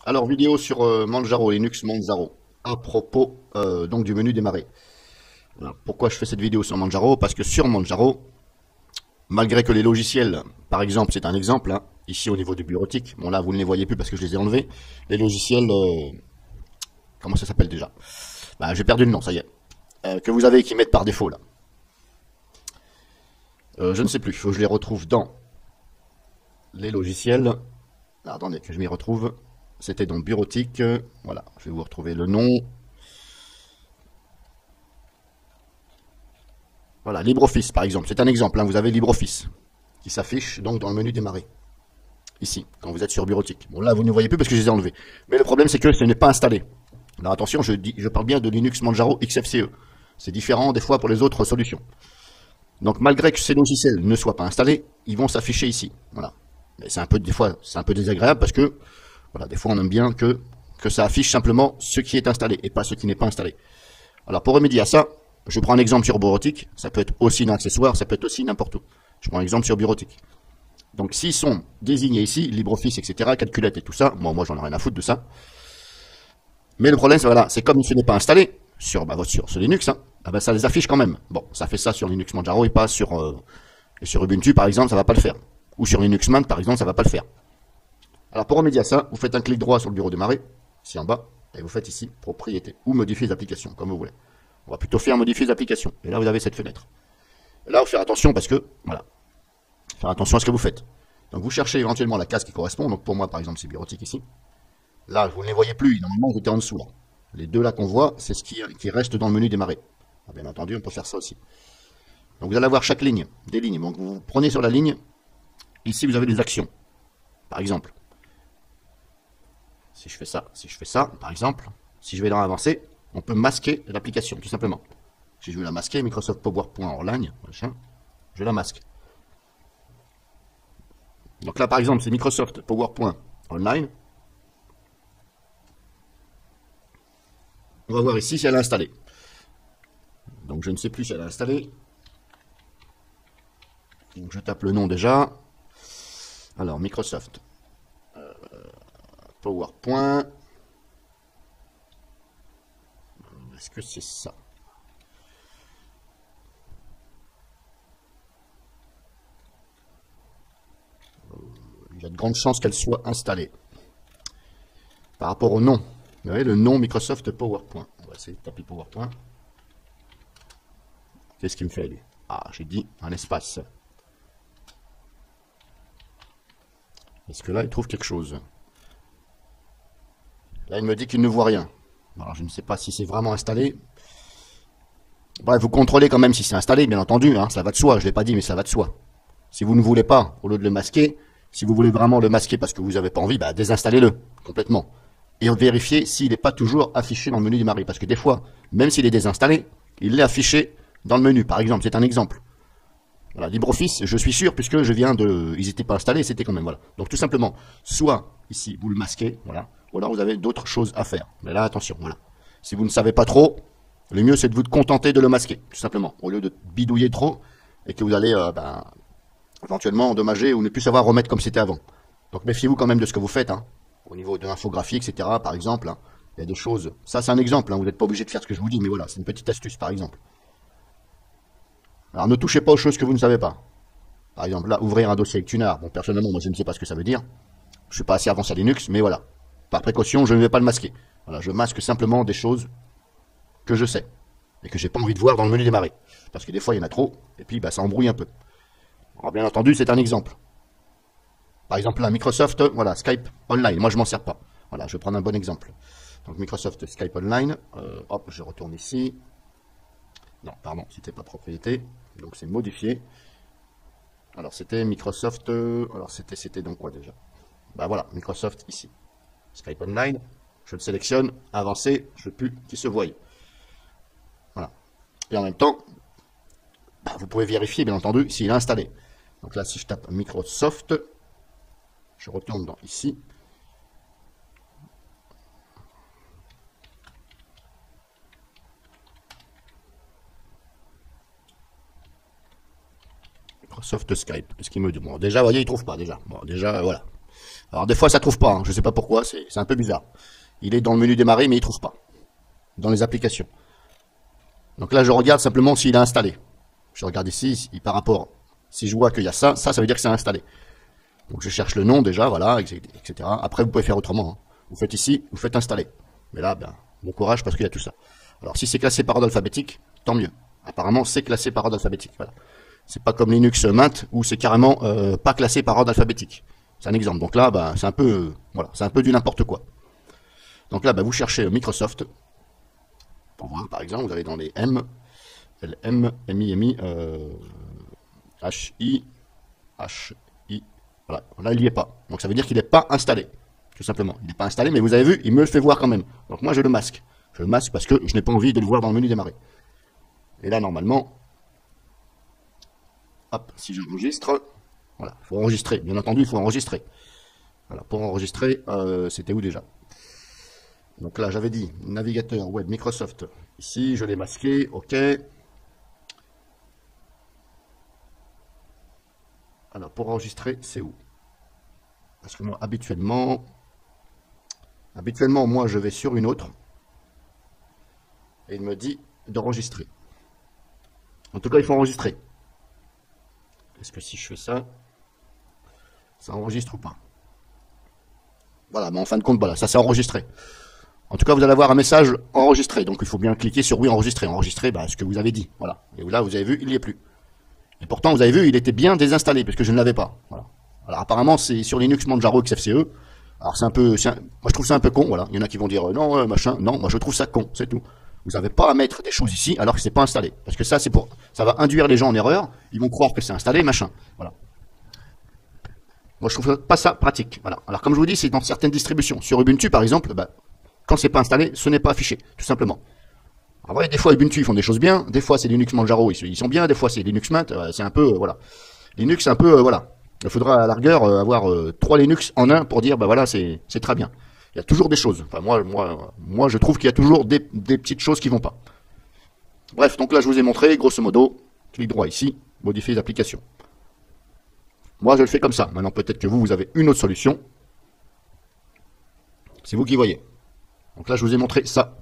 Alors, vidéo sur Manjaro, Linux Manjaro, à propos donc du menu démarrer. Voilà. Pourquoi je fais cette vidéo sur Manjaro? Parce que sur Manjaro, malgré que les logiciels, par exemple, c'est un exemple, hein, ici au niveau du bureautique, bon là vous ne les voyez plus parce que je les ai enlevés, les logiciels, comment ça s'appelle déjà? Bah, j'ai perdu le nom, ça y est. Que vous avez qui mettent par défaut là. Je ne sais plus, il faut que je les retrouve dans les logiciels. Ah, attendez, que je m'y retrouve. C'était donc bureautique. Voilà, je vais vous retrouver le nom. Voilà, LibreOffice par exemple. C'est un exemple, hein, vous avez LibreOffice qui s'affiche donc dans le menu démarrer. Ici, quand vous êtes sur bureautique. Bon, là, vous ne voyez plus parce que je les ai enlevés. Mais le problème, c'est que ce n'est pas installé. Alors attention, je parle bien de Linux Manjaro XFCE. C'est différent des fois pour les autres solutions. Donc malgré que ces logiciels ne soient pas installés, ils vont s'afficher ici. Voilà. Mais c'est un peu, des fois, c'est un peu désagréable parce que, voilà, des fois on aime bien que ça affiche simplement ce qui est installé et pas ce qui n'est pas installé. Alors pour remédier à ça, je prends un exemple sur bureautique. Ça peut être aussi un accessoire, ça peut être aussi n'importe où. Je prends un exemple sur bureautique. Donc s'ils sont désignés ici, LibreOffice, etc., calculette et tout ça, bon, moi j'en ai rien à foutre de ça. Mais le problème, c'est voilà, c'est comme ce n'est pas installé sur, sur Linux, hein, bah, ça les affiche quand même. Bon, ça fait ça sur Linux Manjaro et pas sur Ubuntu, par exemple, ça va pas le faire. Ou sur Linux Mint, par exemple, ça va pas le faire. Alors pour remédier à ça, vous faites un clic droit sur le bureau démarrer, ici en bas, et vous faites ici propriété, ou modifier les applications, comme vous voulez. On va plutôt faire modifier les applications. Et là, vous avez cette fenêtre. Et là, il faut faire attention parce que, voilà, faire attention à ce que vous faites. Donc vous cherchez éventuellement la case qui correspond. Donc pour moi, par exemple, c'est bureautique ici. Là, vous ne les voyez plus. Normalement, vous étiez en dessous là. Les deux là qu'on voit, c'est ce qui reste dans le menu démarrer. Ah, bien entendu, on peut faire ça aussi. Donc vous allez avoir chaque ligne, des lignes. Donc vous prenez sur la ligne. Ici, vous avez des actions. Par exemple, si je fais ça, par exemple, si je vais dans avancer, on peut masquer l'application, tout simplement. Si je veux la masquer, Microsoft PowerPoint Online, machin, je la masque. Donc là, par exemple, c'est Microsoft PowerPoint Online. On va voir ici si elle est installée. Donc je ne sais plus si elle est installée. Donc je tape le nom déjà. Alors Microsoft PowerPoint. Est-ce que c'est ça? Il y a de grandes chances qu'elle soit installée. Par rapport au nom. Vous voyez le nom Microsoft PowerPoint. On va essayer de taper PowerPoint. Qu'est-ce qu'il me fait lui? Ah, j'ai dit un espace. Est-ce que là, il trouve quelque chose? Là, il me dit qu'il ne voit rien. Alors, je ne sais pas si c'est vraiment installé. Bref, vous contrôlez quand même si c'est installé, bien entendu. Hein, ça va de soi, je ne l'ai pas dit, mais ça va de soi. Si vous ne voulez pas, au lieu de le masquer, si vous voulez vraiment le masquer parce que vous n'avez pas envie, bah, désinstallez-le complètement. Et vérifiez s'il n'est pas toujours affiché dans le menu démarrer. Parce que des fois, même s'il est désinstallé, il est affiché dans le menu. Par exemple, c'est un exemple. Voilà, LibreOffice, je suis sûr, puisque je viens de... Ils n'étaient pas installés, c'était quand même, voilà. Donc tout simplement, soit ici, vous le masquez, voilà, ou alors vous avez d'autres choses à faire. Mais là, attention, voilà. Si vous ne savez pas trop, le mieux c'est de vous contenter de le masquer, tout simplement, au lieu de bidouiller trop, et que vous allez éventuellement endommager ou ne plus savoir remettre comme c'était avant. Donc méfiez-vous quand même de ce que vous faites, hein, au niveau de l'infographie, etc., par exemple, hein. Il y a des choses... Ça, c'est un exemple, hein, vous n'êtes pas obligé de faire ce que je vous dis, mais voilà, c'est une petite astuce, par exemple. Alors ne touchez pas aux choses que vous ne savez pas. Par exemple, là, ouvrir un dossier avec Tunar. Bon, personnellement, moi, je ne sais pas ce que ça veut dire. Je suis pas assez avancé à Linux, mais voilà. Par précaution, je ne vais pas le masquer. Voilà, je masque simplement des choses que je sais et que j'ai pas envie de voir dans le menu démarrer. Parce que des fois, il y en a trop, et puis bah, ça embrouille un peu. Alors, bien entendu, c'est un exemple. Par exemple, là, Microsoft, voilà, Skype Online. Moi, je m'en sers pas. Voilà, je vais prendre un bon exemple. Donc, Microsoft Skype Online. Hop, je retourne ici. Non, pardon, c'était pas propriété. Donc, c'est modifié. Alors c'était Microsoft, alors c'était donc quoi déjà? Bah voilà, Microsoft ici. Skype Online, je le sélectionne, avancer, je veux plus qu'il se voie. Voilà. Et en même temps, bah, vous pouvez vérifier bien entendu s'il est installé. Donc là si je tape Microsoft, je retourne dans ici. Microsoft Skype. Ce qu'il me dit. Bon, déjà, vous voyez, il trouve pas déjà. Bon, déjà, voilà. Alors des fois ça trouve pas, hein. Je sais pas pourquoi, c'est un peu bizarre. Il est dans le menu démarrer mais il trouve pas. Dans les applications. Donc là je regarde simplement s'il est installé. Je regarde ici, par rapport, si je vois qu'il y a ça, ça veut dire que c'est installé. Donc je cherche le nom déjà, voilà, etc. Après vous pouvez faire autrement, hein. Vous faites ici, vous faites installer. Mais là, ben, bon courage parce qu'il y a tout ça. Alors si c'est classé par ordre alphabétique, tant mieux. Apparemment c'est classé par ordre alphabétique, voilà. C'est pas comme Linux Mint où c'est carrément pas classé par ordre alphabétique. C'est un exemple. Donc là, ben, c'est un peu, voilà, c'est un peu du n'importe quoi. Donc là, ben, vous cherchez Microsoft. Pour voir, par exemple, vous allez dans les M, LM, MI, HI, HI. Voilà, là il n'y est pas. Donc ça veut dire qu'il n'est pas installé. Tout simplement. Il n'est pas installé, mais vous avez vu, il me le fait voir quand même. Donc moi je le masque. Je le masque parce que je n'ai pas envie de le voir dans le menu démarrer. Et là normalement, hop, si j'enregistre, voilà, il faut enregistrer. Bien entendu, il faut enregistrer. Voilà, pour enregistrer, c'était où déjà? Donc là, j'avais dit navigateur web Microsoft. Ici, je l'ai masqué, ok. Alors, pour enregistrer, c'est où? Parce que moi, habituellement, moi, je vais sur une autre. Et il me dit d'enregistrer. En tout cas, il faut enregistrer. Est-ce que si je fais ça, ça enregistre ou pas? Voilà, mais en fin de compte, voilà, ça s'est enregistré. En tout cas, vous allez avoir un message enregistré. Donc, il faut bien cliquer sur oui, enregistrer. Enregistrer, bah, ce que vous avez dit. Voilà. Et là, vous avez vu, il n'y est plus. Et pourtant, vous avez vu, il était bien désinstallé, parce que je ne l'avais pas. Voilà. Alors, apparemment, c'est sur Linux Manjaro XFCE. Alors, c'est un peu, moi, je trouve ça un peu con, voilà. Il y en a qui vont dire, non, machin. Non, moi, je trouve ça con, c'est tout. Vous n'avez pas à mettre des choses ici, alors que c'est pas installé. Parce que ça, ça va induire les gens en erreur. Ils vont croire que c'est installé, machin. Voilà. Moi, je trouve pas ça pratique. Voilà. Alors, comme je vous dis, c'est dans certaines distributions. Sur Ubuntu, par exemple, bah, quand c'est pas installé, ce n'est pas affiché, tout simplement. Alors, ouais, des fois, Ubuntu, ils font des choses bien. Des fois, c'est Linux Manjaro, ils sont bien. Des fois, c'est Linux Mint. C'est un peu, voilà. Linux, c'est un peu, voilà. Il faudra, à la rigueur, avoir 3 Linux en un pour dire, bah voilà, c'est très bien. Il y a toujours des choses. Enfin, moi, je trouve qu'il y a toujours des petites choses qui vont pas. Bref, donc là, je vous ai montré, grosso modo, clic droit ici, modifier les applications. Moi, je le fais comme ça. Maintenant, peut-être que vous avez une autre solution. C'est vous qui voyez. Donc là, je vous ai montré ça.